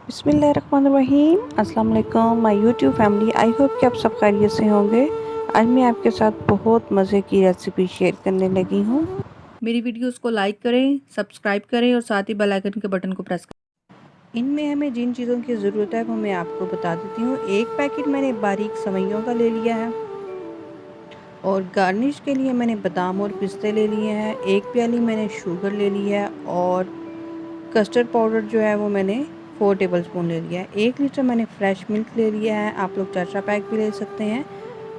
बिस्मिल्लाहिर्रहमानिर्रहीम। अस्सलाम वालेकुम my YouTube family. I hope कि आप सब खैरियत से होंगे। आज मैं आपके साथ बहुत मज़े की रेसिपी शेयर करने लगी हूँ। मेरी वीडियोस को लाइक करें, सब्सक्राइब करें और साथ ही बेल आइकन के बटन को प्रेस करें। इनमें हमें जिन चीज़ों की ज़रूरत है वो मैं आपको बता देती हूँ। एक पैकेट मैंने बारीक सवैयों का ले लिया है और गार्निश के लिए मैंने बादाम और पिस्ते ले लिए हैं। एक प्याली मैंने शुगर ले ली है और कस्टर्ड पाउडर जो है वो मैंने 4 टेबलस्पून ले लिया है। 1 लीटर मैंने फ्रेश मिल्क ले लिया है। आप लोग चाचा पैक भी ले सकते हैं।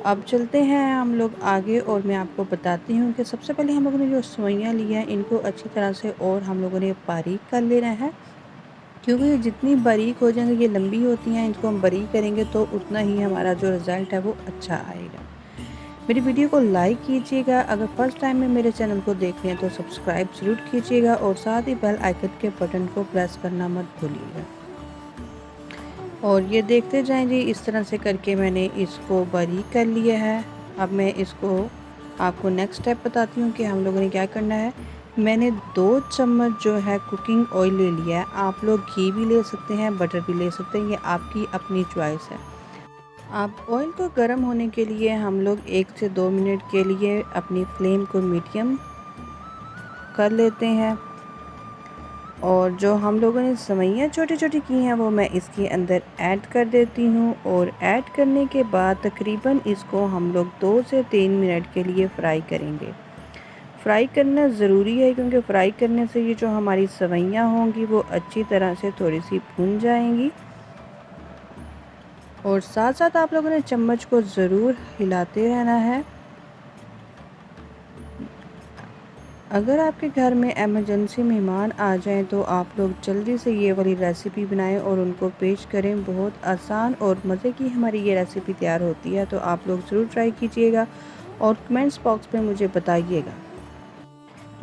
अब चलते हैं हम लोग आगे और मैं आपको बताती हूँ कि सबसे पहले हम लोगों ने जो सेवइयाँ ली हैं इनको अच्छी तरह से और हम लोगों ने बारीक कर लेना है, क्योंकि ये जितनी बारीक हो जाएंगे ये लंबी होती हैं। इनको हम बारीक करेंगे तो उतना ही हमारा जो रिज़ल्ट है वो अच्छा आएगा। मेरी वीडियो को लाइक कीजिएगा। अगर फर्स्ट टाइम में मेरे चैनल को देख रहे हैं तो सब्सक्राइब ज़रूर कीजिएगा और साथ ही बेल आइकन के बटन को प्रेस करना मत भूलिएगा। और ये देखते जाएं जी, इस तरह से करके मैंने इसको बारीक कर लिया है। अब मैं इसको आपको नेक्स्ट स्टेप बताती हूँ कि हम लोगों ने क्या करना है। मैंने 2 चम्मच जो है कुकिंग ऑयल ले लिया है। आप लोग घी भी ले सकते हैं, बटर भी ले सकते हैं, ये आपकी अपनी चॉइस है। अब ऑयल को गर्म होने के लिए हम लोग 1 से 2 मिनट के लिए अपनी फ्लेम को मीडियम कर लेते हैं। और जो हम लोगों ने सेवइयाँ छोटी छोटी की हैं वो मैं इसके अंदर ऐड कर देती हूँ। और ऐड करने के बाद तकरीबन इसको हम लोग 2 से 3 मिनट के लिए फ्राई करेंगे। फ्राई करना ज़रूरी है, क्योंकि फ्राई करने से ये जो हमारी सेवइयाँ होंगी वो अच्छी तरह से थोड़ी सी भून जाएंगी। और साथ साथ आप लोगों ने चम्मच को ज़रूर हिलाते रहना है। अगर आपके घर में एमरजेंसी मेहमान आ जाएं तो आप लोग जल्दी से ये वाली रेसिपी बनाएं और उनको पेश करें। बहुत आसान और मज़े की हमारी ये रेसिपी तैयार होती है, तो आप लोग ज़रूर ट्राई कीजिएगा और कमेंट्स बॉक्स में मुझे बताइएगा।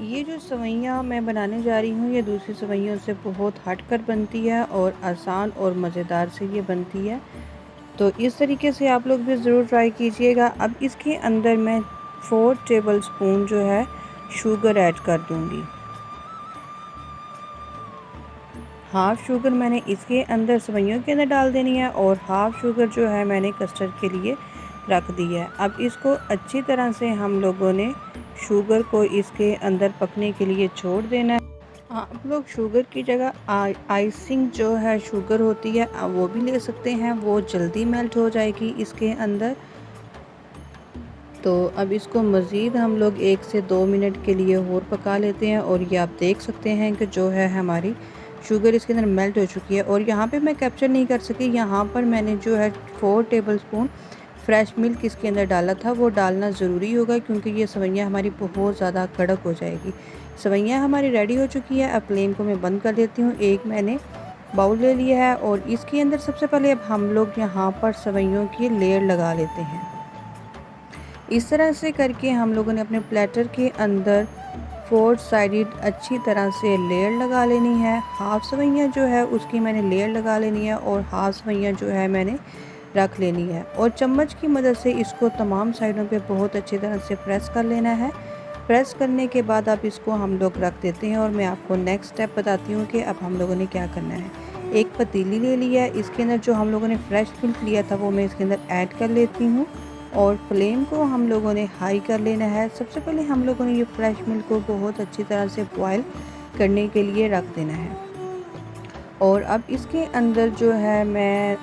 ये जो सेवइयाँ मैं बनाने जा रही हूँ ये दूसरी सेवइयों से बहुत हटकर बनती है और आसान और मज़ेदार से ये बनती है, तो इस तरीके से आप लोग भी ज़रूर ट्राई कीजिएगा। अब इसके अंदर मैं 4 टेबलस्पून जो है शुगर ऐड कर दूंगी। हाफ़ शुगर मैंने इसके अंदर सेवइयों के अंदर डाल देनी है और हाफ़ शुगर जो है मैंने कस्टर्ड के लिए रख दी है। अब इसको अच्छी तरह से हम लोगों ने शुगर को इसके अंदर पकने के लिए छोड़ देना है। आप लोग शुगर की जगह आइसिंग जो है शुगर होती है वो भी ले सकते हैं, वो जल्दी मेल्ट हो जाएगी इसके अंदर। तो अब इसको मज़ीद हम लोग 1 से 2 मिनट के लिए और पका लेते हैं। और ये आप देख सकते हैं कि जो है हमारी शुगर इसके अंदर मेल्ट हो चुकी है। और यहाँ पे मैं कैप्चर नहीं कर सकी, यहाँ पर मैंने जो है 4 टेबलस्पून फ्रेश मिल्क इसके अंदर डाला था, वो डालना ज़रूरी होगा, क्योंकि ये सेवइयाँ हमारी बहुत ज़्यादा कड़क हो जाएगी। सेवइयाँ हमारी रेडी हो चुकी है। अब फ्लेम को मैं बंद कर देती हूँ। एक मैंने बाउल ले लिया है और इसके अंदर सबसे पहले अब हम लोग यहाँ पर सेवइयों की लेयर लगा लेते हैं। इस तरह से करके हम लोगों ने अपने प्लेटर के अंदर 4 साइडेड अच्छी तरह से लेयर लगा लेनी है। हाफ़ सेवइयाँ जो है उसकी मैंने लेयर लगा लेनी है और हाफ़ सेवइयाँ जो है मैंने रख लेनी है। और चम्मच की मदद से इसको तमाम साइडों पे बहुत अच्छी तरह से प्रेस कर लेना है। प्रेस करने के बाद अब इसको हम लोग रख देते हैं और मैं आपको नेक्स्ट स्टेप बताती हूँ कि अब हम लोगों ने क्या करना है। एक पतीली ले लिया है, इसके अंदर जो हम लोगों ने फ्रेश मिल्क लिया था वो मैं इसके अंदर ऐड कर लेती हूँ और फ्लेम को हम लोगों ने हाई कर लेना है। सबसे पहले हम लोगों ने ये फ्रेश मिल्क को बहुत अच्छी तरह से बॉयल करने के लिए रख देना है। और अब इसके अंदर जो है मैं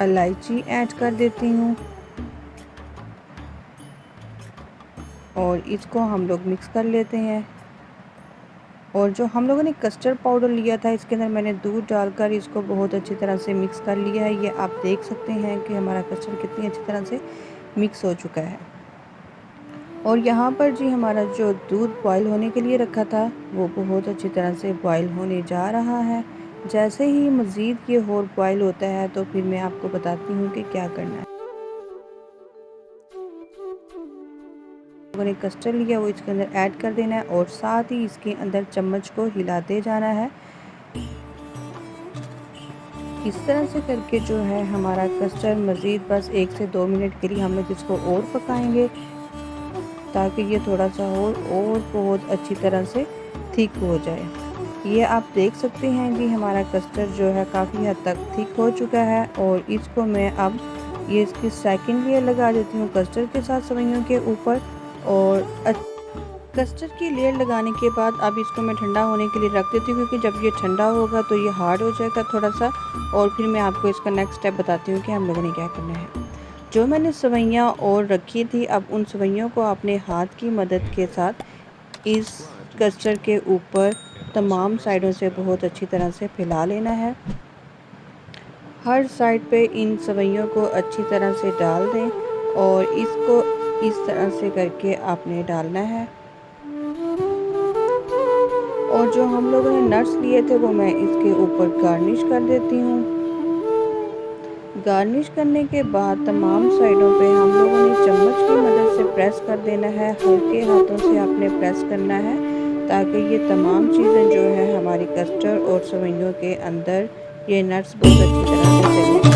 इलायची ऐड कर देती हूँ और इसको हम लोग मिक्स कर लेते हैं। और जो हम लोगों ने कस्टर्ड पाउडर लिया था इसके अंदर मैंने दूध डालकर इसको बहुत अच्छी तरह से मिक्स कर लिया है। ये आप देख सकते हैं कि हमारा कस्टर्ड कितनी अच्छी तरह से मिक्स हो चुका है। और यहाँ पर जी हमारा जो दूध बॉयल होने के लिए रखा था वो बहुत अच्छी तरह से बॉयल होने जा रहा है। जैसे ही मज़ीद ये और बॉयल होता है तो फिर मैं आपको बताती हूँ कि क्या करना है। लोगों ने कस्टर्ड लिया वो इसके अंदर ऐड कर देना है और साथ ही इसके अंदर चम्मच को हिलाते जाना है। इस तरह से करके जो है हमारा कस्टर्ड मज़ीद बस 1 से 2 मिनट के लिए हम लोग इसको और पकाएंगे, ताकि ये थोड़ा सा और बहुत अच्छी तरह से थिक हो जाए। ये आप देख सकते हैं कि हमारा कस्टर्ड जो है काफ़ी हद तक थिक हो चुका है और इसको मैं अब ये इसकी सेकंड लेयर लगा देती हूँ कस्टर्ड के साथ सेवइयों के ऊपर। और कस्टर्ड की लेयर लगाने के बाद अब इसको मैं ठंडा होने के लिए रख देती हूँ, क्योंकि जब ये ठंडा होगा तो ये हार्ड हो जाएगा थोड़ा सा। और फिर मैं आपको इसका नेक्स्ट स्टेप बताती हूँ कि हम लोगों ने क्या करना है। जो मैंने सेवइयाँ और रखी थी, अब उन सेवइयों को अपने हाथ की मदद के साथ इस कस्टर्ड के ऊपर तमाम साइडों से बहुत अच्छी तरह से फैला लेना है। हर साइड पे इन सेवइयों को अच्छी तरह से डाल दें और इसको इस तरह से करके आपने डालना है। और जो हम लोगों ने नट्स लिए थे वो मैं इसके ऊपर गार्निश कर देती हूँ। गार्निश करने के बाद तमाम साइडों पे हम लोगों ने चम्मच की मदद से प्रेस कर देना है। हल्के हाथों से आपने प्रेस करना है ताकि ये तमाम चीज़ें जो है हमारी कस्टर्ड और सेवइयों के अंदर ये नट्स बहुत अच्छी तरह से